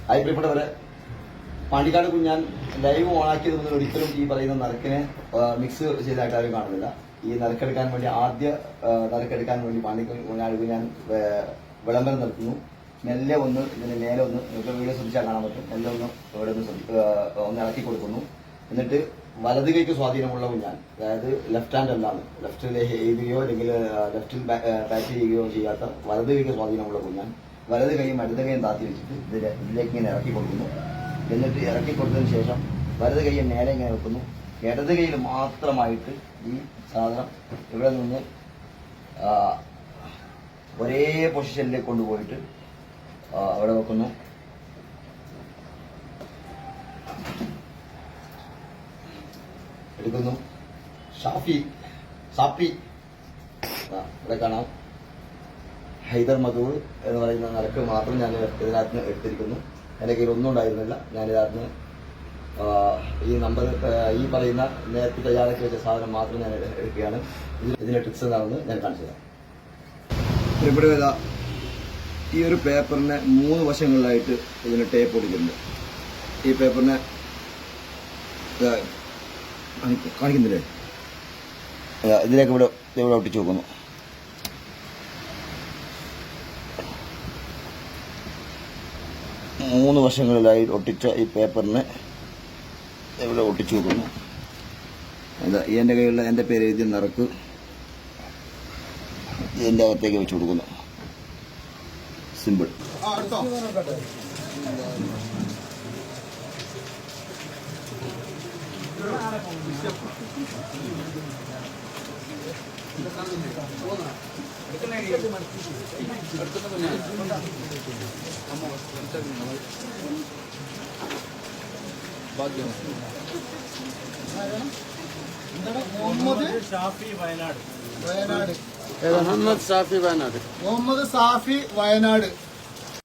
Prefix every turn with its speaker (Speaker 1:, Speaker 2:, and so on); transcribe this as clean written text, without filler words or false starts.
Speaker 1: Hi പ്രിയപ്പെട്ടവരെ, Pandikkad Kunhan live ഓണാക്കിയത് മുതൽ ഒരിക്കലും ഈ പറയുന്ന നറുക്കിനെ മിക്സ് ചെയ്തതായിട്ട് ആരും കാണുന്നില്ല. ഈ നറുക്കെടുക്കാൻ വേണ്ടി നറുക്കെടുക്കാൻ വേണ്ടി പാണ്ടിക്കാട് കുഞ്ഞാൻ വിളംബരം നടത്തുന്നു. മെല്ലെ ഒന്ന് ഇതിന് മേലെ ഒന്ന് നിങ്ങൾക്ക് വീഡിയോ ശ്രദ്ധിച്ചാൽ കാണാൻ പറ്റും. മെല്ലെ ഒന്ന് ഇവിടെ ഒന്ന് ഇറക്കി കൊടുക്കുന്നു. എന്നിട്ട് വലത് കൈക്ക് സ്വാധീനമുള്ള കുഞ്ഞാൻ, അതായത് ലെഫ്റ്റ് ഹാൻഡ് അല്ലാതെ ലെഫ്റ്റിൽ എഴുതുകയോ അല്ലെങ്കിൽ ലെഫ്റ്റിൽ ബാറ്റ് ചെയ്യുകയോ ചെയ്യാത്ത വലത് കൈക്ക് സ്വാധീനമുള്ള കുഞ്ഞാൻ വലത് കൈയും ഇടത് കൈയും താത്തി വെച്ചിട്ട് ഇതിലേക്ക് ഇങ്ങനെ ഇറക്കി കൊടുക്കുന്നു. എന്നിട്ട് ഇറക്കി കൊടുത്തതിന് ശേഷം വലത് കൈയും നേരെ ഇങ്ങനെ വെക്കുന്നു. ഇടത് കൈയിൽ മാത്രമായിട്ട് ഈ സാധനം ഇവിടെ നിന്ന് ഒരേ പൊസിഷനിലേക്ക് കൊണ്ടുപോയിട്ട് അവിടെ വെക്കുന്നു. എടുക്കുന്നു. സാപ്പി ഇവിടെ കാണാം. ഹൈദർ മധൂർ എന്ന് പറയുന്ന നറുക്ക് മാത്രം ഞാൻ ഇതിനകത്ത് നിന്ന് എടുത്തിരിക്കുന്നു. എൻ്റെ കയ്യിൽ ഒന്നും ഉണ്ടായിരുന്നില്ല. ഞാനിതിനകത്ത് ഈ നമ്പർ ഈ പറയുന്ന നേരത്തെ തയ്യാറാക്കി വെച്ച സാധനം മാത്രം ഞാൻ എടുക്കുകയാണ്. ഇതിന്റെ ട്രിക്സ് എന്താണെന്ന് ഞാൻ കാണിച്ചു തരാം. പ്രിയപ്പെട്ട ഈ ഒരു പേപ്പറിനെ 3 വശങ്ങളിലായിട്ട് ഇതിന് ടേപ്പ് ഒട്ടിച്ചിട്ടുണ്ട്. ഈ പേപ്പറിനെ കാണിക്കുന്നില്ലേ, ഇതിലേക്ക് ഇവിടെ ഒട്ടിച്ചു നോക്കുന്നു. മൂന്ന് വശങ്ങളിലായി ഒട്ടിച്ച ഈ പേപ്പറിനെ ഇവിടെ ഒട്ടിച്ചു വെക്കുന്നു. എൻ്റെ കയ്യിലുള്ള എൻ്റെ പേര് എഴുതിയ നറുക്ക് ഇതിൻ്റെ അകത്തേക്ക് വെച്ച് കൊടുക്കുന്നു. സിമ്പിൾ.
Speaker 2: മുഹമ്മദ് സാഫി വയനാട്.